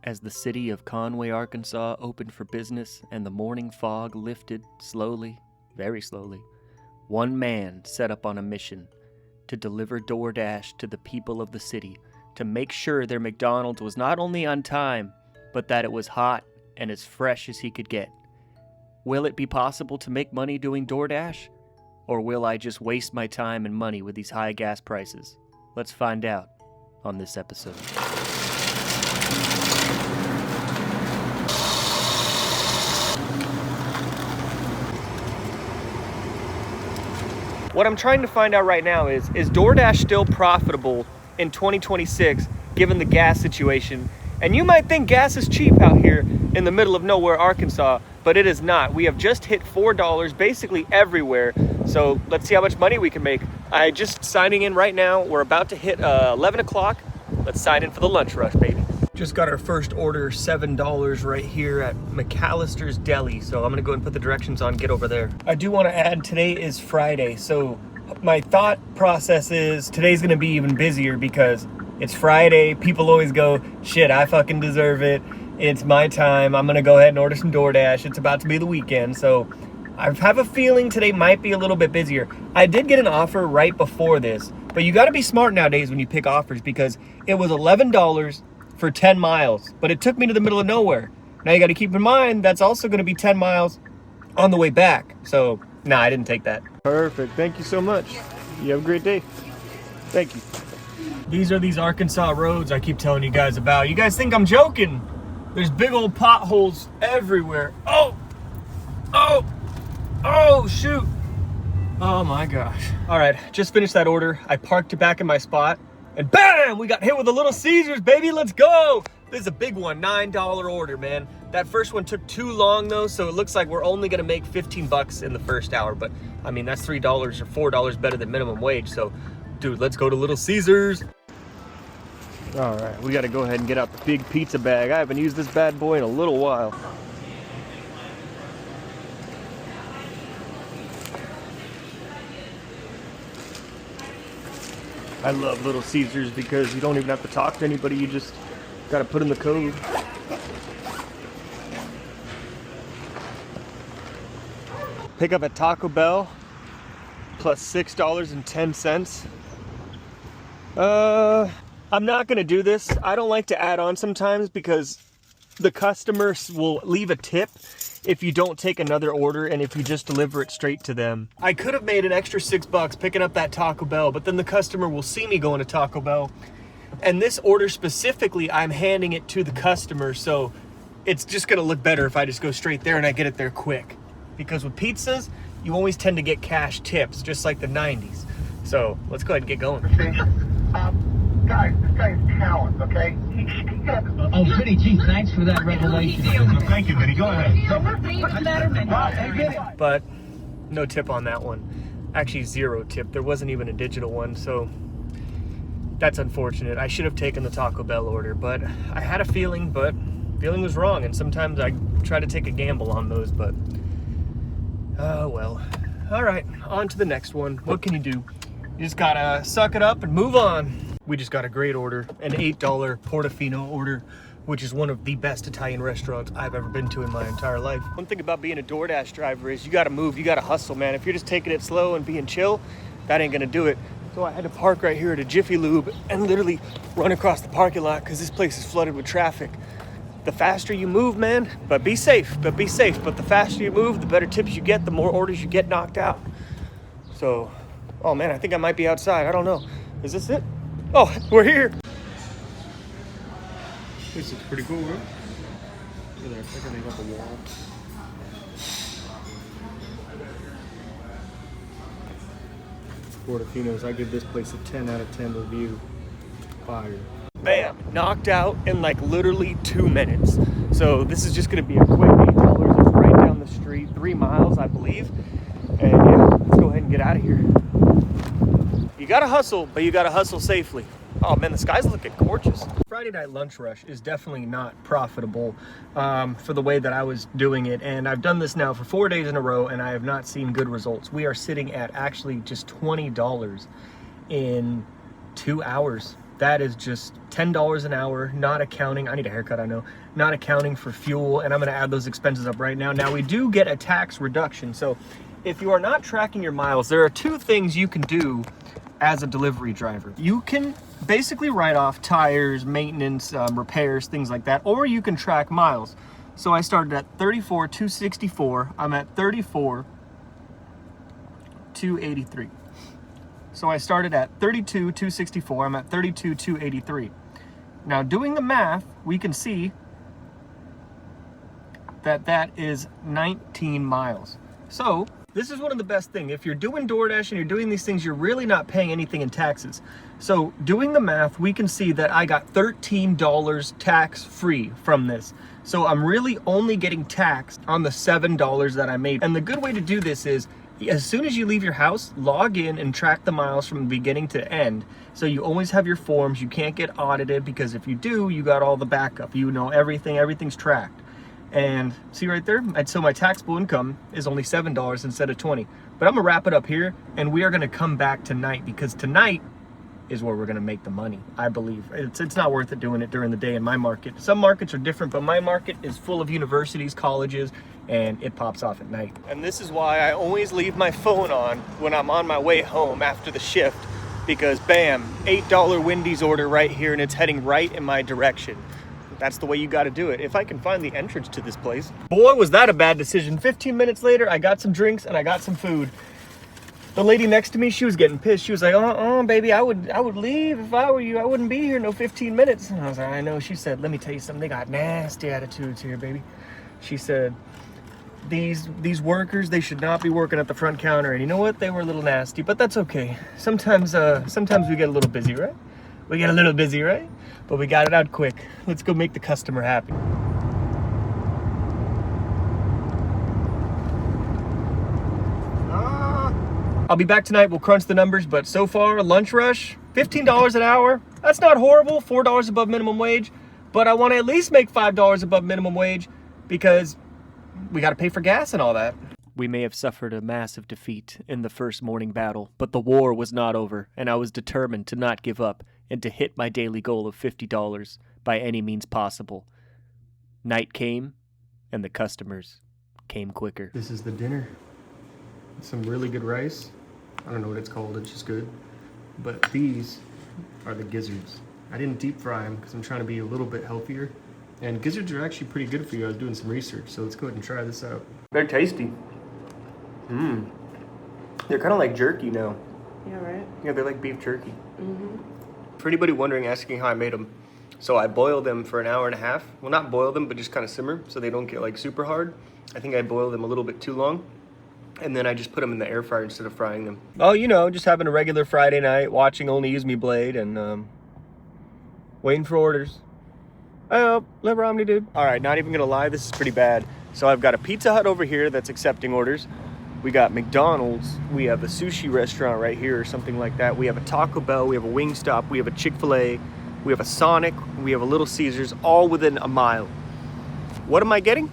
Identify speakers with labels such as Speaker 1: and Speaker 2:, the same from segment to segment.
Speaker 1: As the city of Conway, Arkansas opened for business and the morning fog lifted slowly, very slowly, one man set up on a mission to deliver DoorDash to the people of the city to make sure their McDonald's was not only on time, but that it was hot and as fresh as he could get. Will it be possible to make money doing DoorDash? Or will I just waste my time and money with these high gas prices? Let's find out on this episode. What I'm trying to find out right now is DoorDash still profitable in 2026 given the gas situation? And you might think gas is cheap out here in the middle of nowhere, Arkansas, but it is not. We have just hit $4 basically everywhere. So let's see how much money we can make. I just signing in right now. We're about to hit 11 o'clock. Let's sign in for the lunch rush, baby. Just got our first order, $7 right here at McAllister's Deli. So I'm gonna go and put the directions on, get over there. I do wanna add, today is Friday. So my thought process is today's gonna be even busier because it's Friday. People always go, shit, I fucking deserve it. It's my time. I'm gonna go ahead and order some DoorDash. It's about to be the weekend. So I have a feeling today might be a little bit busier. I did get an offer right before this, but you gotta be smart nowadays when you pick offers because it was $11 for 10 miles, but it took me to the middle of nowhere. Now you gotta keep in mind, that's also gonna be 10 miles on the way back. So, nah, I didn't take that. Perfect, thank you so much. You have a great day. Thank you. These are these Arkansas roads I keep telling you guys about. You guys think I'm joking? There's big old potholes everywhere. Oh, shoot. Oh my gosh. All right, just finished that order. I parked it back in my spot and bam, we got hit with a Little Caesars, baby, let's go. This is a big one, $9 order, man. That first one took too long though, so it looks like we're only gonna make 15 bucks in the first hour, but I mean, that's $3 or $4 better than minimum wage. So dude, let's go to Little Caesars. All right, we gotta go ahead and get out the big pizza bag. I haven't used this bad boy in a little while. I love Little Caesars because you don't even have to talk to anybody. You just gotta put in the code. Pick up at Taco Bell plus $6.10. I'm not gonna do this. I don't like to add on sometimes because the customers will leave a tip if you don't take another order and if you just deliver it straight to them. I could have made an extra $6 picking up that Taco Bell, but then the customer will see me going to Taco Bell. And this order specifically, I'm handing it to the customer, so it's just gonna look better if I just go straight there and I get it there quick. Because with pizzas, you always tend to get cash tips, just like the 90s. So let's go ahead and get going.
Speaker 2: Guys, this guy is talent, okay?
Speaker 3: Oh, Vinny, gee, thanks for that revelation.
Speaker 2: Thank you, Vinny. Go ahead.
Speaker 1: But no tip on that one. Actually, zero tip. There wasn't even a digital one, so that's unfortunate. I should have taken the Taco Bell order, but I had a feeling, but feeling was wrong, and sometimes I try to take a gamble on those, but oh well. All right, on to the next one. What can you do? You just gotta suck it up and move on. We just got a great order, an $8 Portofino order, which is one of the best Italian restaurants I've ever been to in my entire life. One thing about being a DoorDash driver is you gotta move, you gotta hustle, man. If you're just taking it slow and being chill, that ain't gonna do it. So I had to park right here at a Jiffy Lube and literally run across the parking lot because this place is flooded with traffic. The faster you move, man, but be safe. But the faster you move, the better tips you get, the more orders you get knocked out. So, oh man, I think I might be outside. I don't know. Is this it? Oh, we're here. This is pretty cool, right? Look at that, I think up a wall. Portofinos, I give this place a 10 out of 10 review. Fire. Bam, knocked out in like literally 2 minutes. So this is just gonna be a quick $8. It's right down the street, 3 miles, I believe. And yeah, let's go ahead and get out of here. You gotta hustle, but you gotta hustle safely. Oh man, the sky's looking gorgeous. Friday night lunch rush is definitely not profitable for the way that I was doing it. And I've done this now for 4 days in a row and I have not seen good results. We are sitting at actually just $20 in 2 hours. that is just $10 an hour, not accounting, I need a haircut, I know, not accounting for fuel, and I'm gonna add those expenses up right now. Now we do get a tax reduction, so if you are not tracking your miles, there are two things you can do as a delivery driver. You can basically write off tires, maintenance, repairs, things like that, or you can track miles. So I started at 34,264, I'm at 34,283. So I started at 32,264, I'm at 32,283. Now doing the math, we can see that that is 19 miles. So this is one of the best things. If you're doing DoorDash and you're doing these things, you're really not paying anything in taxes. So doing the math, we can see that I got $13 tax free from this. So I'm really only getting taxed on the $7 that I made. And the good way to do this is, as soon as you leave your house, log in and track the miles from beginning to end. So you always have your forms. You can't get audited, because if you do, you got all the backup. You know everything, everything's tracked. And see right there, so my taxable income is only $7 instead of $20. But I'm gonna wrap it up here, and we are gonna come back tonight, because tonight is where we're gonna make the money, I believe. It's not worth it doing it during the day in my market. Some markets are different, but my market is full of universities, colleges, and it pops off at night. And this is why I always leave my phone on when I'm on my way home after the shift, because bam, $8 Wendy's order right here, and it's heading right in my direction. That's the way you got to do it. If I can find the entrance to this place. Boy, was that a bad decision. 15 minutes later, I got some drinks and I got some food. The lady next to me, she was getting pissed. She was like, baby, I would leave if I were you. I wouldn't be here no 15 minutes. And I was like, I know. She said, let me tell you something. They got nasty attitudes here, baby. She said, these workers, they should not be working at the front counter. And you know what? They were a little nasty, but that's okay. Sometimes we get a little busy, right? We get a little busy, right? But we got it out quick. Let's go make the customer happy. I'll be back tonight. We'll crunch the numbers, but so far, lunch rush, $15 an hour. That's not horrible, $4 above minimum wage, but I want to at least make $5 above minimum wage, because we got to pay for gas and all that. We may have suffered a massive defeat in the first morning battle, but the war was not over, and I was determined to not give up and to hit my daily goal of $50 by any means possible. Night came, and the customers came quicker. This is the dinner. Some really good rice. I don't know what it's called, it's just good. But these are the gizzards. I didn't deep fry them because I'm trying to be a little bit healthier. And gizzards are actually pretty good for you. I was doing some research, so let's go ahead and try this out. They're tasty. They're kind of like jerky now.
Speaker 4: Yeah, right?
Speaker 1: Yeah, they're like beef jerky.
Speaker 4: Mm-hmm.
Speaker 1: For anybody wondering, asking how I made them, so I boiled them for an hour and a half. Well, not boil them, but just kind of simmer so they don't get like super hard. I think I boiled them a little bit too long. And then I just put them in the air fryer instead of frying them. Oh, you know, just having a regular Friday night, watching Only Use Me Blade, and waiting for orders. Oh, live Romney, dude. All right, not even gonna lie, this is pretty bad. So I've got a Pizza Hut over here that's accepting orders. We got McDonald's. We have a sushi restaurant right here or something like that. We have a Taco Bell. We have a Wingstop. We have a Chick-fil-A. We have a Sonic. We have a Little Caesars, all within a mile. What am I getting?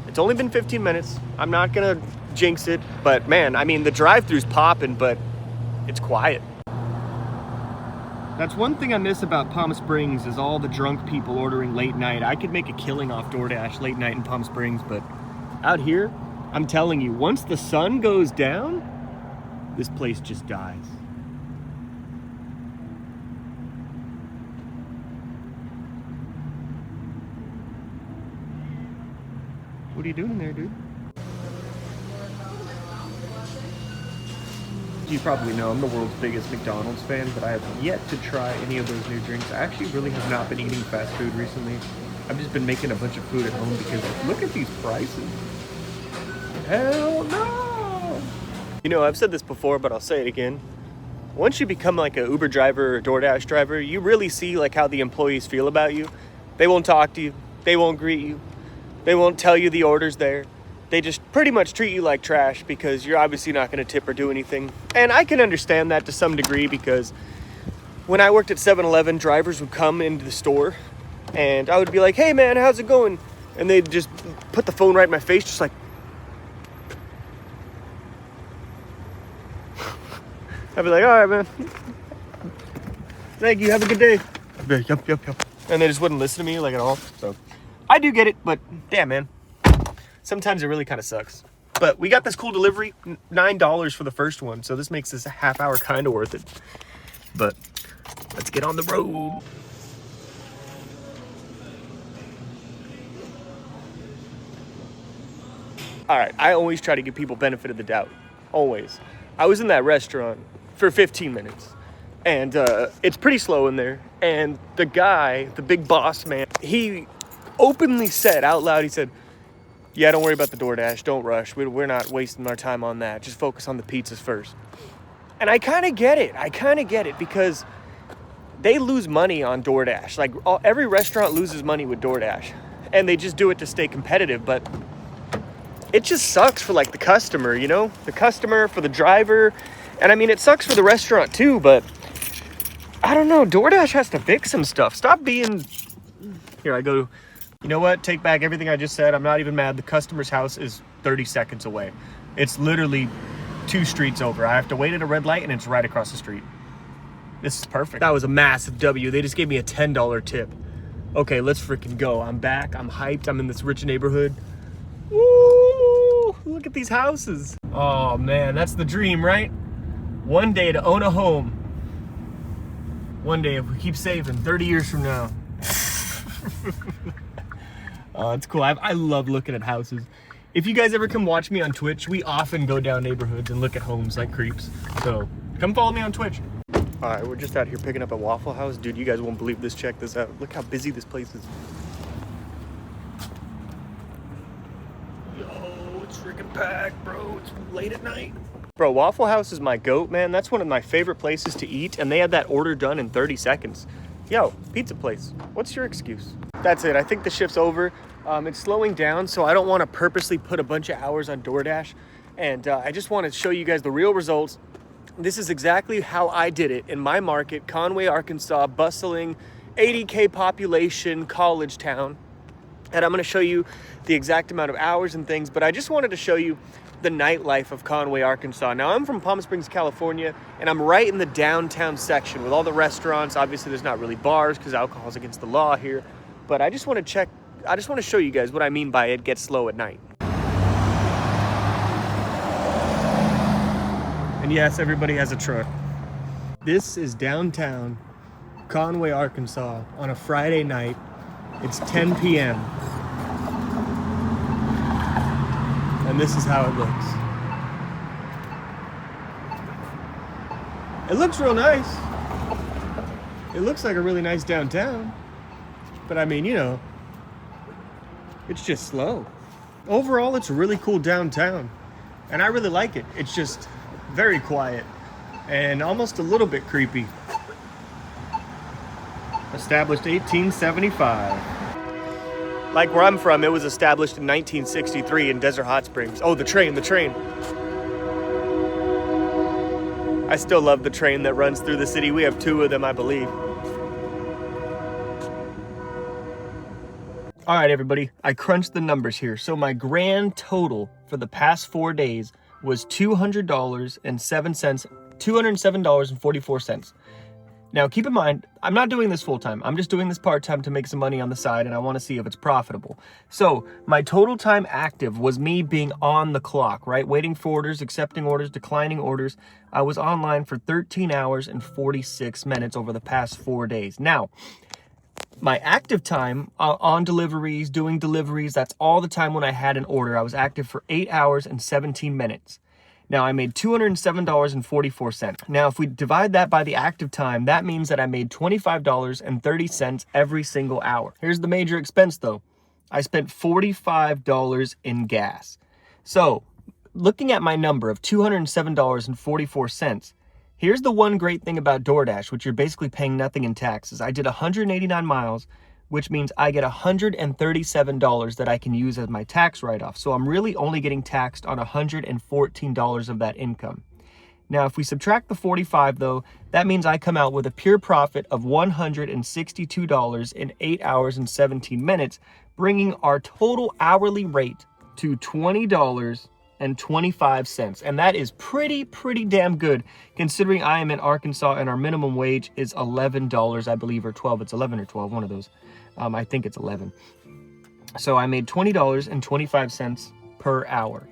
Speaker 1: It's only been 15 minutes. I'm not gonna jinx it, but man, I mean, the drive-thru's popping, but it's quiet. That's one thing I miss about Palm Springs is all the drunk people ordering late night. I could make a killing off DoorDash late night in Palm Springs, but out here, I'm telling you, once the sun goes down, this place just dies. What are you doing there, dude? You probably know I'm the world's biggest McDonald's fan, but I have yet to try any of those new drinks. I actually really have not been eating fast food recently. I've just been making a bunch of food at home because look at these prices. Hell no! You know, I've said this before, but I'll say it again. Once you become like a Uber driver or DoorDash driver, you really see like how the employees feel about you. They won't talk to you. They won't greet you. They won't tell you the order's there. They just pretty much treat you like trash because you're obviously not going to tip or do anything. And I can understand that to some degree because when I worked at 7-Eleven, drivers would come into the store and I would be like, hey man, how's it going? And they'd just put the phone right in my face, just like, I'd be like, all right, man. Thank you. Have a good day. I'd be like, yep. And they just wouldn't listen to me like at all. So I do get it, but damn, man. Sometimes it really kind of sucks. But we got this cool delivery, $9 for the first one. So this makes this a half hour kind of worth it. But let's get on the road. All right, I always try to give people benefit of the doubt. Always. I was in that restaurant for 15 minutes. And it's pretty slow in there. And the guy, the big boss man, he openly said out loud, he said, yeah, don't worry about the DoorDash. Don't rush. We're not wasting our time on that. Just focus on the pizzas first. And I kind of get it because they lose money on DoorDash. Like every restaurant loses money with DoorDash. And they just do it to stay competitive. But it just sucks for like the customer, you know? The customer, for the driver. And I mean, it sucks for the restaurant too, but I don't know. DoorDash has to fix some stuff. Stop being... Here I go. You know what? Take back everything I just said. I'm not even mad. The customer's house is 30 seconds away. It's literally 2 streets over. I have to wait at a red light and it's right across the street. This is perfect. That was a massive W. They just gave me a $10 tip. Okay, let's freaking go. I'm back. I'm hyped. I'm in this rich neighborhood. Woo! Look at these houses. Oh man, that's the dream, right? One day to own a home. One day if we keep saving, 30 years from now. Oh, it's cool. I love looking at houses. If you guys ever come watch me on Twitch, we often go down neighborhoods and look at homes like creeps. So come follow me on Twitch. All right, we're just out here picking up at Waffle House. Dude, you guys won't believe this. Check this out. Look how busy this place is. Yo, it's freaking packed, bro. It's late at night. Bro, Waffle House is my goat, man. That's one of my favorite places to eat, and they had that order done in 30 seconds. Yo, pizza place. What's your excuse? That's it. I think the shift's over. It's slowing down, so I don't want to purposely put a bunch of hours on DoorDash. And I just want to show you guys the real results. This is exactly how I did it in my market, Conway, Arkansas, bustling, 80K population, college town. And I'm going to show you the exact amount of hours and things, but I just wanted to show you the nightlife of Conway, Arkansas. Now, I'm from Palm Springs, California, and I'm right in the downtown section with all the restaurants. Obviously, there's not really bars because alcohol is against the law here. But I just want to show you guys what I mean by it gets slow at night. And yes, everybody has a truck. This is downtown Conway, Arkansas on a Friday night. It's 10 p.m. And this is how it looks. It looks real nice. It looks like a really nice downtown. But I mean, you know, it's just slow. Overall, it's a really cool downtown. And I really like it. It's just very quiet and almost a little bit creepy. Established 1875. Like where I'm from, it was established in 1963 in Desert Hot Springs. Oh, the train. I still love the train that runs through the city. We have 2 of them, I believe. All right, everybody, I crunched the numbers here. So my grand total for the past 4 days was $200.07, $207.44. Now, keep in mind, I'm not doing this full time. I'm just doing this part time to make some money on the side, and I want to see if it's profitable. So my total time active was me being on the clock, right? Waiting for orders, accepting orders, declining orders. I was online for 13 hours and 46 minutes over the past 4 days. Now, my active time on deliveries, doing deliveries, that's all the time when I had an order. I was active for 8 hours and 17 minutes. Now, I made $207.44. Now, if we divide that by the active time, that means that I made $25.30 every single hour. Here's the major expense, though. I spent $45 in gas. So, looking at my number of $207.44, here's the one great thing about DoorDash, which you're basically paying nothing in taxes. I did 189 miles, which means I get $137 that I can use as my tax write-off. So I'm really only getting taxed on $114 of that income. Now, if we subtract the 45 though, that means I come out with a pure profit of $162 in 8 hours and 17 minutes, bringing our total hourly rate to $20 $2.25. And that is pretty damn good considering I am in Arkansas and our minimum wage is $11, I believe, or 12. It's 11 or 12, one of those. I think it's 11. So I made $20.25 per hour.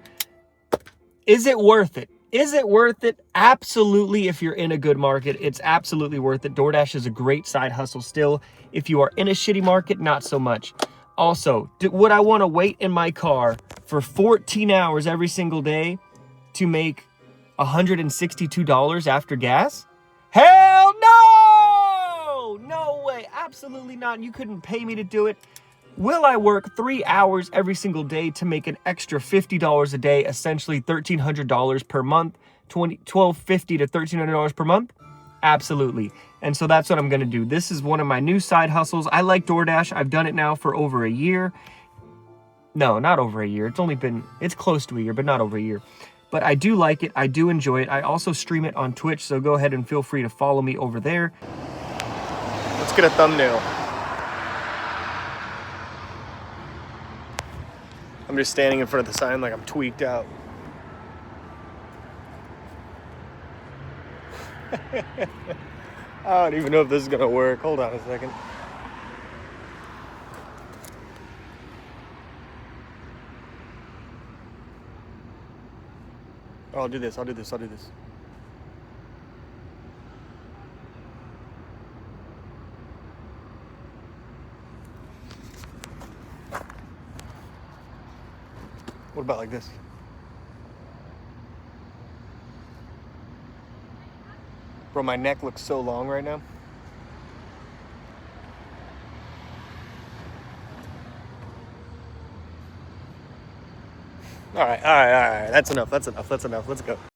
Speaker 1: Is it worth it? Is it worth it? Absolutely. If you're in a good market, it's absolutely worth it. DoorDash is a great side hustle still. If you are in a shitty market, not so much. Also, would I want to wait in my car for 14 hours every single day to make $162 after gas? Hell no! No way. Absolutely not. You couldn't pay me to do it. Will I work 3 hours every single day to make an extra $50 a day, essentially $1,300 per month, $1,250 to $1,300 per month? Absolutely. And so that's what I'm going to do. This is one of my new side hustles. I like DoorDash. I've done it now for over a year. No, not over a year. It's close to a year, but not over a year. But I do like it. I do enjoy it. I also stream it on Twitch, so go ahead and feel free to follow me over there. Let's get a thumbnail. I'm just standing in front of the sign like I'm tweaked out. I don't even know if this is gonna work. Hold on a second. Oh, I'll do this. What about like this? Bro, my neck looks so long right now. All right. That's enough. Let's go.